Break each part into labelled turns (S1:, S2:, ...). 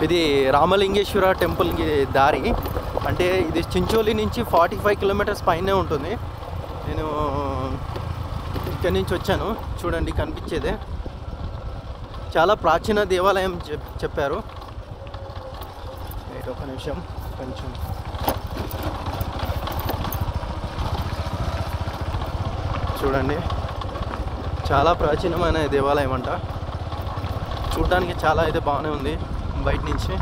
S1: ఇది రామలింగేశ్వర టెంపుల్కి దారి. అంటే ఇది చించోలి నుంచి 45 కిలోమీటర్స్ పైనే ఉంటుంది. నేను ఇక్కడి నుంచి వచ్చాను. చూడండి కనిపించేదే. చాలా ప్రాచీన దేవాలయం చెప్పారు. ఒక నిమిషం కొంచెం చూడండి. చాలా ప్రాచీనమైన దేవాలయం అంట. చూడడానికి చాలా అయితే బాగానే ఉంది. బయట నుంచి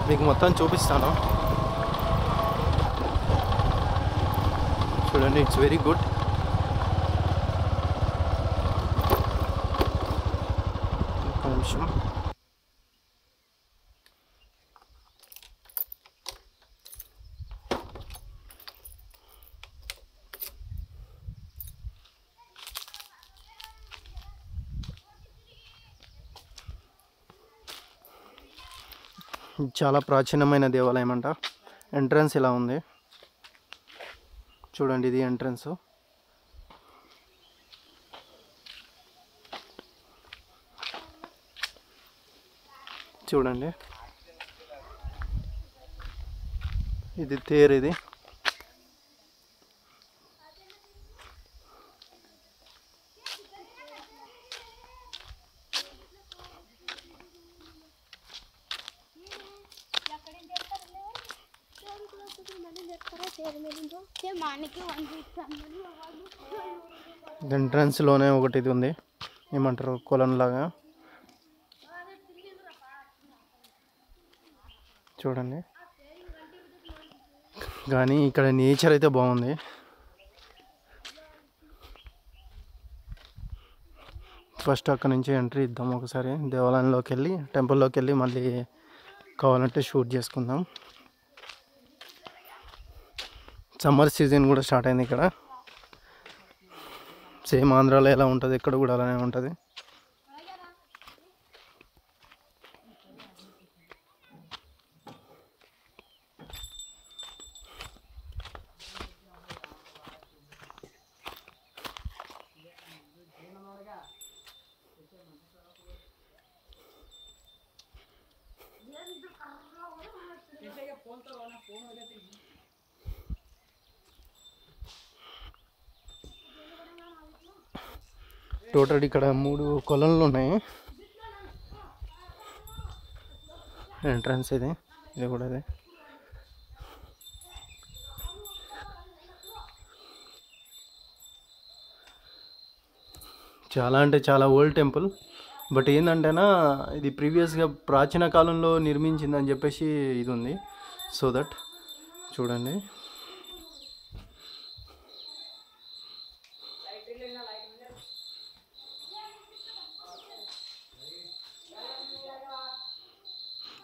S1: మీకు మొత్తం చూపిస్తాను. చూడండి, ఇట్స్ వెరీ గుడ్. ఒక నిమిషం. చాలా ప్రాచీనమైన దేవాలయం అంట. ఎంట్రన్స్ ఇలా ఉంది చూడండి. ఇది ఎంట్రన్స్. చూడండి, ఇది తేరు. ఇది ఎంట్రన్స్లోనే ఒకటి ఇది ఉంది, ఏమంటారు, కొలను లాగా. చూడండి, కానీ ఇక్కడ నేచర్ అయితే బాగుంది. ఫస్ట్ అక్కడ నుంచి ఎంట్రీ ఇద్దాం ఒకసారి. దేవాలయంలోకి వెళ్ళి, టెంపుల్లోకి వెళ్ళి మళ్ళీ కావాలంటే షూట్ చేసుకుందాం. సమ్మర్ సీజన్ కూడా స్టార్ట్ అయింది ఇక్కడ. సేమ్ ఆంధ్రాలో ఎలా ఉంటుంది ఇక్కడ కూడా అలానే ఉంటుంది. టోటల్ ఇక్కడ 3 కొలనులు ఉన్నాయి. ఎంట్రన్స్ ఇది కూడా అదే. చాలా అంటే చాలా ఓల్డ్ టెంపుల్. బట్ ఏంటంటేనా, ఇది ప్రీవియస్గా ప్రాచీన కాలంలో నిర్మించిందని చెప్పేసి ఇది ఉంది. సో దట్ చూడండి,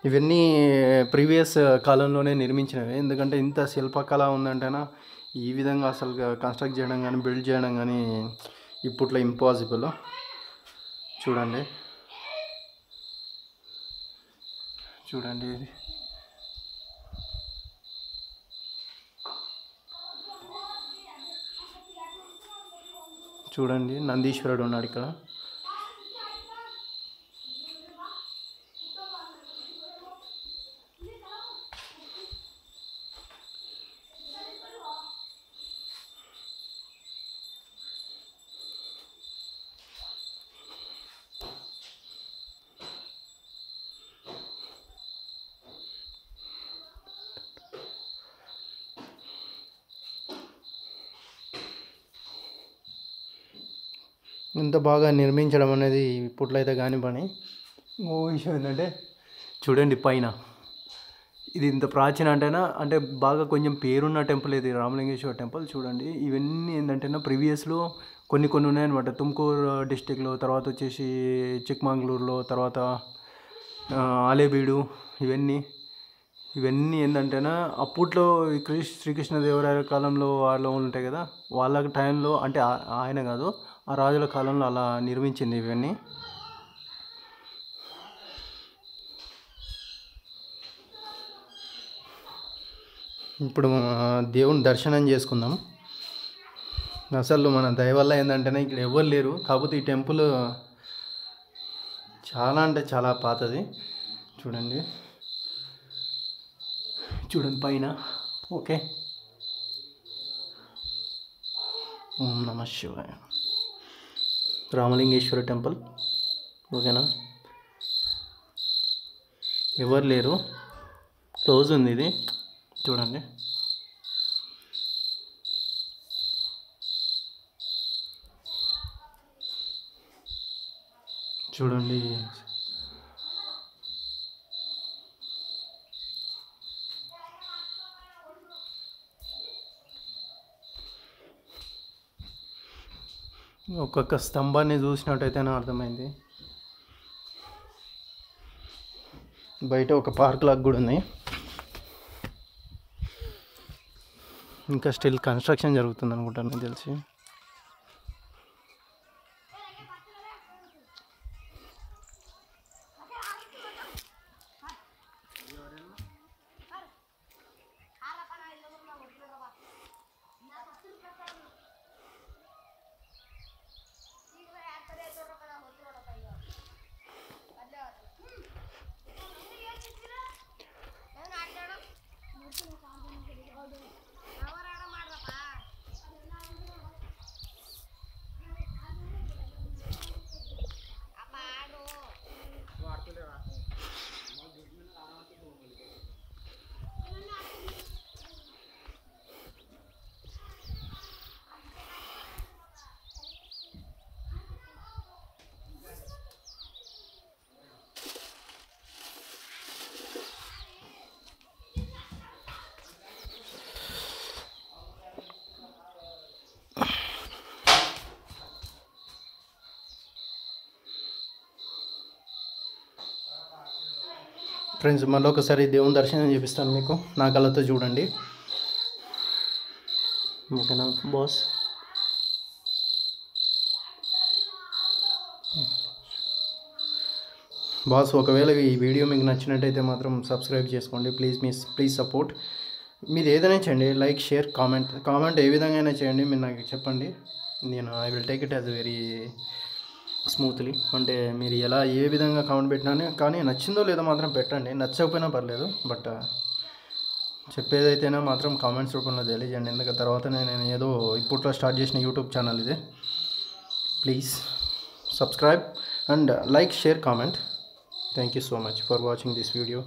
S1: ఇవన్నీ ప్రీవియస్ కాలంలోనే నిర్మించినవి. ఎందుకంటే ఇంత శిల్పకళ ఉందంటేనా, ఈ విధంగా అసలు కన్స్ట్రక్ట్ చేయడం కానీ బిల్డ్ చేయడం కానీ ఇప్పట్లో ఇంపాసిబుల్. చూడండి చూడండి ఇది చూడండి, నందీశ్వరుడు ఉన్నాడు ఇక్కడ. ఇంత బాగా నిర్మించడం అనేది ఇప్పట్లో అయితే కాని పని. ఇంకో విషయం ఏంటంటే చూడండి పైన, ఇది ఇంత ప్రాచీన అంటేనా, అంటే బాగా కొంచెం పేరున్న టెంపుల్ ఇది రామలింగేశ్వర టెంపుల్. చూడండి, ఇవన్నీ ఏంటంటేనా ప్రీవియస్లో కొన్ని ఉన్నాయన్నమాట. తుమ్కూరు డిస్టిక్లో, తర్వాత వచ్చేసి చిక్మంగళూరులో, తర్వాత ఆలేబీడు, ఇవన్నీ ఏంటంటేనా అప్పట్లో శ్రీకృష్ణదేవరాయల కాలంలో వాళ్ళు ఉంటాయి కదా, వాళ్ళ టైంలో, అంటే ఆయన కాదు, ఆ రాజుల కాలంలో అలా నిర్మించింది ఇవన్నీ. ఇప్పుడు దేవుని దర్శనం చేసుకుందాం. అసలు మన దయ వల్ల ఏంటంటేనే ఇక్కడ ఎవరు లేరు. కాకపోతే ఈ టెంపుల్ చాలా అంటే చాలా పాతది. చూడండి చూడండి పైన. ఓకే, ఓం నమ శివాయ. రామలింగేశ్వర టెంపుల్. ఓకేనా, ఎవరు లేరు, క్లోజ్ ఉంది ఇది. చూడండి చూడండి ఒక్కొక్క స్తంభాన్ని చూసినట్టయితేనే అర్థమైంది. బయట ఒక పార్క్ లాగా కూడా ఉంది. ఇంకా స్టిల్ కన్స్ట్రక్షన్ జరుగుతుంది అనుకుంటాను నాకు తెలిసి. ఫ్రెండ్స్, మళ్ళీ ఒకసారి దేవుని దర్శనం చేపిస్తాను మీకు, నా కళ్ళతో చూడండి. ఓకేనా బాస్? ఒకవేళ ఈ వీడియో మీకు నచ్చినట్టయితే మాత్రం సబ్స్క్రైబ్ చేసుకోండి ప్లీజ్ సపోర్ట్. మీరు ఏదైనా చేయండి, లైక్, షేర్, కామెంట్ ఏ విధంగా అయినా చేయండి. మీరు నాకు చెప్పండి, నేను I will take it as very smoothly. అంటే మీరు ఏ విధంగా కామెంట్ పెట్టినా కానీ నచ్చిందో లేదో మాత్రం పెట్టండి, నచ్చకపోయినా పర్లేదు. బట్ చెప్పేదైతేనే మాత్రం కామెంట్స్ రూపంలో తెలియజేయండి. ఎందుకంటే తర్వాత నేను ఏదో ఇప్పట్లో స్టార్ట్ చేసిన యూట్యూబ్ ఛానల్ ఇది. Please subscribe and like, share, comment. Thank you so much for watching this video.